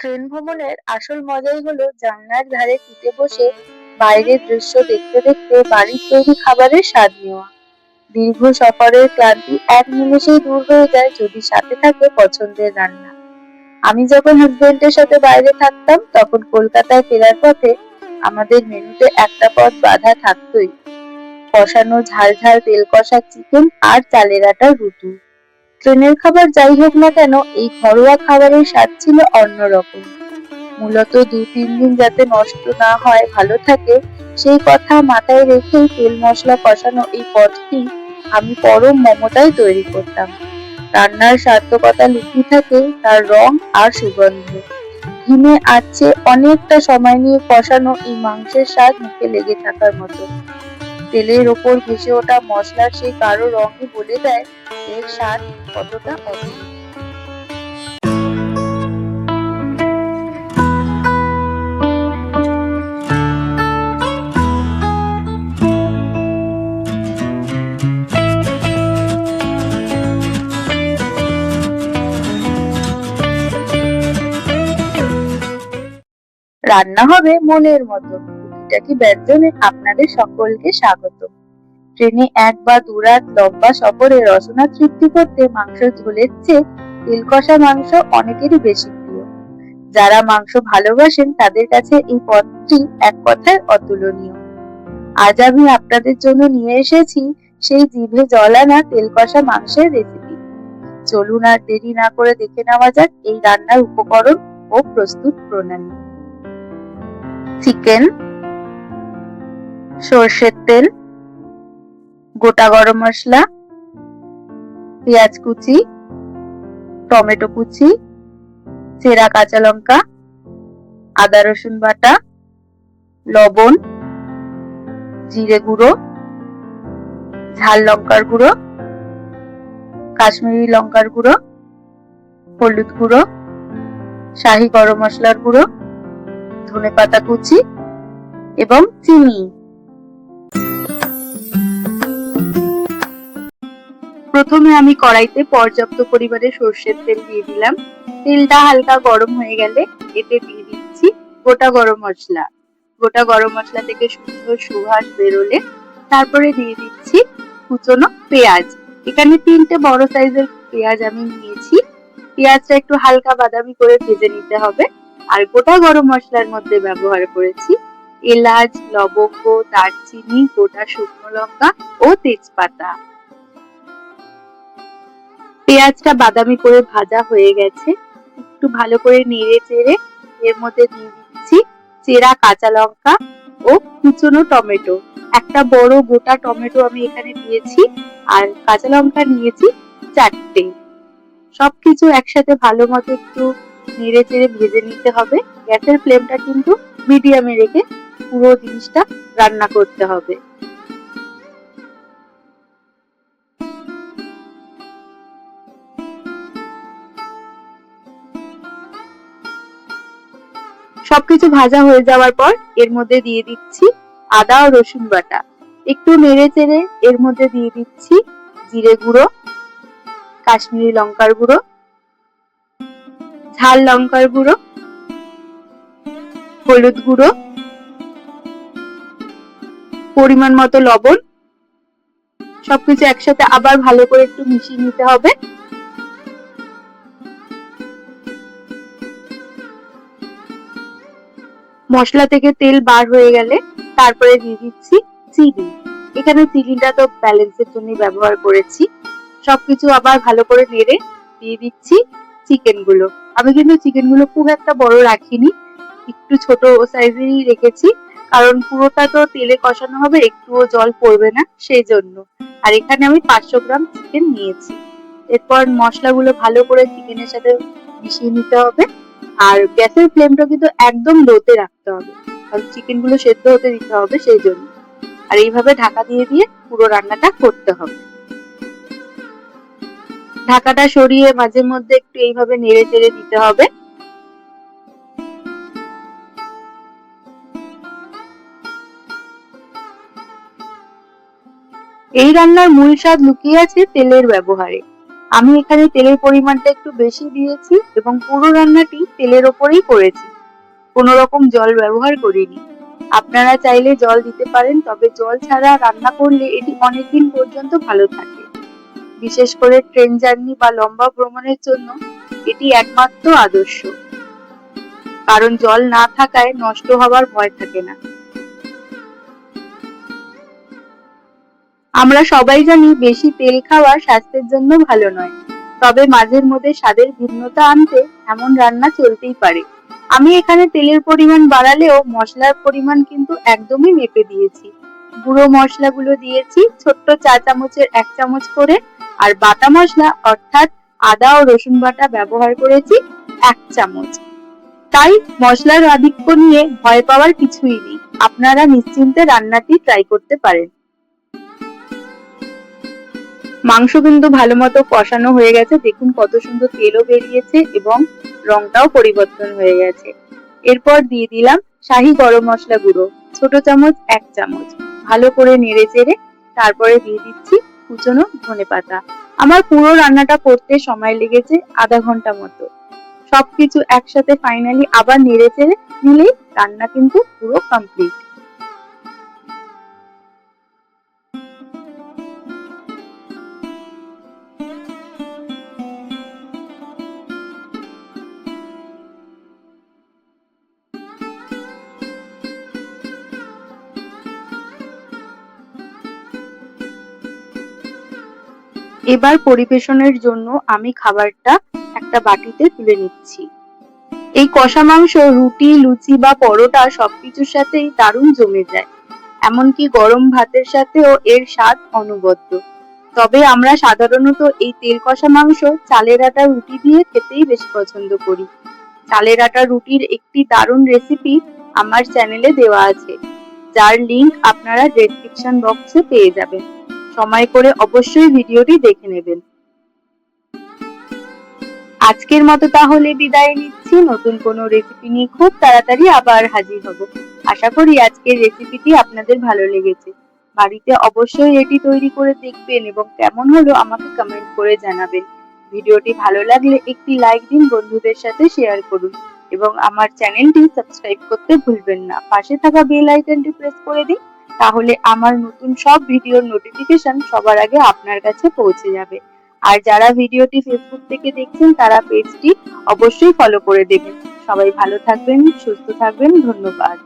Train ভ্রমণের আসল মজাই হলো জানলার ধারে সিটে বসে বাইরের দৃশ্য দেখতে দেখতে বাড়ির তৈরি খাবারের স্বাদ নেওয়া। দীর্ঘ সফরের ক্লান্তি এক নিমেষেই দূর হয়ে যায় যদি সাথে থাকে পছন্দের রান্না। আমি যখন হাজবেন্ডের সাথে বাইরে থাকতাম তখন কলকাতায় ফেরার পথে আমাদের মেনুতে একটা পদ বাঁধা থাকতোই, কষানো ঝাল ঝাল তেল কষা চিকেন আর চালের আটার রুটি। ট্রেনের খাবার যাই হোক না কেন, এই ঘরোয়া খাবারের স্বাদ ছিল অন্যরকম। মূলত ২-৩ দিন যাতে নষ্ট না হয়, ভালো থাকে, সেই কথা মাথায় রেখেই তেল মশলা কষানো এই পদটি আমি পরম মমতায় তৈরি করতাম। রান্নার সার্থকতা লুকিয়ে থাকে তার রং আর সুগন্ধে। ধিমে আঁচে অনেকটা সময় নিয়ে কষানো এই মাংসের স্বাদ মুখে লেগে থাকার মতো। তেলের ওপর ভেসে ওঠা মশলার সেই গাঢ় রঙই বলে দেয় এর স্বাদ কতটা অতুলনীয়। রান্না হবে মনের মতো। টুকিটাকি ব্যঞ্জনে আপনাদের সকলকে স্বাগত। ট্রেনে ১ বা ২ রাত লম্বা সফরে রসনা তৃপ্তি করতে মাংসের ঝোলের চেয়ে তেল কষা মাংস অনেকেরই বেশি প্রিয়। যারা মাংস ভালোবাসেন তাদের কাছে এই পদটি এক কথায় অতুলনীয়। আজ আমি আপনাদের জন্য নিয়ে এসেছি সেই জিভে জল আনা তেল কষা মাংসের রেসিপি। চলুন আর দেরি না করে দেখে নেওয়া যাক এই রান্নার উপকরণ ও প্রস্তুত প্রণালী। চিকেন, সর্ষের তেল, গোটা গরম মশলা, পেঁয়াজ কুচি, টমেটো কুচি, চেরা কাঁচা লঙ্কা, আদা রসুন বাটা, লবণ, জিরে গুঁড়ো, ঝাল লঙ্কার গুঁড়ো, কাশ্মীরি লঙ্কার গুঁড়ো, হলুদ গুঁড়ো, শাহি গরম মশলার গুঁড়ো, ধনেপাতা কুচি এবং চিনি। প্রথমে আমি কড়াইতে পর্যাপ্ত পরিমাণে সর্ষের তেল দিয়ে দিলাম। তেলটা হালকা গরম হয়ে গেলে এতে দিয়ে দিচ্ছি গোটা গরম মশলা। গোটা গরম মশলা থেকে সুন্দর সুবাস বেরোলে তারপরে দিয়ে দিচ্ছি কুচনো পেঁয়াজ। এখানে ৩টে বড় সাইজের পেঁয়াজ আমি নিয়েছি। পেঁয়াজটা একটু হালকা বাদামি করে ভেজে নিতে হবে। আর গোটা গরম মশলার মধ্যে ব্যবহার করেছি এলাচ, লবঙ্গ, দারচিনি, গোটা শুকনো লঙ্কা ও তেজপাতা। পেঁয়াজটা বাদামি করে ভাজা হয়ে গেছে। একটু ভালো করে নেড়ে চেড়ে এর মধ্যে দিয়ে দিচ্ছি চেরা কাঁচা লঙ্কা ও কুচনো টমেটো। একটা বড় গোটা টমেটো আমি এখানে দিয়েছি আর কাঁচা লঙ্কা নিয়েছি ৪টে। সবকিছু একসাথে ভালো মতো একটু নেড়ে চেড়ে ভেজে নিতে হবে। গ্যাসের ফ্লেমটা কিন্তু মিডিয়ামে রেখে পুরো জিনিসটা রান্না করতে হবে। সবকিছু ভাজা হয়ে যাওয়ার পর এর মধ্যে দিয়ে দিচ্ছি আদা ও রসুন বাটা। একটু নেড়ে চেড়ে এর মধ্যে দিয়ে দিচ্ছি জিরে গুঁড়ো, কাশ্মীরি লঙ্কার গুঁড়ো, ঝাল লঙ্কার গুঁড়ো, হলুদ গুঁড়ো, পরিমাণ মতো লবণ। সবকিছু একসাথে আবার ভালো করে একটু মিশিয়ে নিতে হবে। মশলা থেকে তেল বার হয়ে গেলে তারপরে দিয়ে দিচ্ছি চিনি। এখানে চিনিটা তো ব্যালেন্সের জন্য ব্যবহার করেছি। সবকিছু আবার ভালো করে নেড়ে দিয়ে দিচ্ছি চিকেন গুলো। আমি কিন্তু চিকেন গুলো খুব একটা বড় রাখিনি, একটু ছোট সাইজেরই রেখেছি, কারণ পুরোটা তো তেলে কষানো হবে, একটুও জল পড়বে না সেই জন্য। আর এখানে আমি 500 গ্রাম চিকেন নিয়েছি। এরপর মশলাগুলো ভালো করে চিকেনের সাথে মিশিয়ে নিতে হবে। আর গ্যাসের ফ্লেমটা কিন্তু একদম লোতে রাখতে হবে, কারণ চিকেন গুলো সেদ্ধ হতে দিতে হবে সেই জন্য। আর এইভাবে ঢাকা দিয়ে দিয়ে পুরো রান্নাটা করতে হবে। ঢাকাটা সরিয়ে মাঝে মধ্যে একটু এইভাবে নেড়ে চেড়ে দিতে হবে। এই রান্নার মূল স্বাদ লুকিয়ে আছে তেলের ব্যবহারে। আমি এখানে তেলের পরিমাণটা একটু বেশি দিয়েছি এবং পুরো রান্নাটি তেলের ওপরেই করেছি, কোনো রকম জল ব্যবহার করিনি। আপনারা চাইলে জল দিতে পারেন, তবে জল ছাড়া রান্না করলে এটি অনেকদিন পর্যন্ত ভালো থাকে। বিশেষ করে ট্রেন জার্নি বা লম্বা ভ্রমণের জন্য এটি একমাত্র আদর্শ, কারণ জল না থাকায় নষ্ট হওয়ার ভয় থাকে না। আমরা সবাই জানি বেশি তেল খাওয়া স্বাস্থ্যের জন্য ভালো নয়, তবে মাঝের মধ্যে স্বাদের ভিন্নতা আনতে এমন রান্না চলতেই পারে। আমি এখানে তেলের পরিমাণ বাড়ালেও মশলার পরিমাণ কিন্তু একদমই মেপে দিয়েছি। গুঁড়ো মশলাগুলো দিয়েছি ছোট্ট চা চামচের 1 চামচ করে, আর বাটা মশলা অর্থাৎ আদা ও রসুন বাটা ব্যবহার করেছি 1 চামচ। তাই মশলার আধিক্য নিয়ে ভয় পাওয়ার কিছুই নেই, আপনারা নিশ্চিন্তে রান্নাটি ট্রাই করতে পারেন। মাংস কিন্তু ভালো মতো কষানো হয়ে গেছে, দেখুন কত সুন্দর তেলও বেরিয়েছে এবং রংটাও পরিবর্তন হয়ে গেছে। এরপর দিয়ে দিলাম শাহি গরম মশলা গুঁড়ো ছোট চামচ 1 চামচ, ভালো করে নেড়ে চেড়ে তারপরে দিয়ে দিচ্ছি কুচনো ধনেপাতা। আমার পুরো রান্নাটা করতে সময় লেগেছে আধা ঘন্টা মতো। সবকিছু একসাথে ফাইনালি আবার নেড়ে চেড়ে নিলেই রান্না কিন্তু পুরো কমপ্লিট। এবার পরিবেশনের জন্য আমি খাবারটা একটা বাটিতে তুলে নিচ্ছি। এই কষা মাংস রুটি, লুচি বা পরোটা সবকিছুর সাথেই দারুণ জমে যায়, এমনকি গরম ভাতের সাথেও এর স্বাদ অনবদ্য। তবে আমরা সাধারণত এই তেল কষা মাংস চালের আটার রুটি দিয়ে খেতেই বেশি পছন্দ করি। চালের আটার রুটির একটি দারুণ রেসিপি আমার চ্যানেলে দেওয়া আছে, যার লিংক আপনারা ডেসক্রিপশন বক্সে পেয়ে যাবেন। সময় করে অবশ্যই ভিডিওটি দেখে নেবেন। আজকের মতো তাহলে বিদায় নিচ্ছি, নতুন কোনো রেসিপি নিয়ে খুব তাড়াতাড়ি আবার হাজির হব। আশা করি আজকের রেসিপিটি আপনাদের ভালো লেগেছে। বাড়িতে অবশ্যই এটি তৈরি করে দেখবেন এবং কেমন হলো আমাকে কমেন্ট করে জানাবেন। ভিডিওটি ভালো লাগলে একটি লাইক দিন, বন্ধুদের সাথে শেয়ার করুন এবং আমার চ্যানেলটি সাবস্ক্রাইব করতে ভুলবেন না। পাশে থাকা বেল আইকনটি প্রেস করে দিন, তাহলে আমার নতুন সব ভিডিওর নোটিফিকেশন সবার আগে আপনার কাছে পৌঁছে যাবে। আর যারা ভিডিওটি ফেসবুক থেকে দেখছেন তারা পেজটি অবশ্যই ফলো করে দেবেন। সবাই ভালো থাকবেন, সুস্থ থাকবেন, ধন্যবাদ।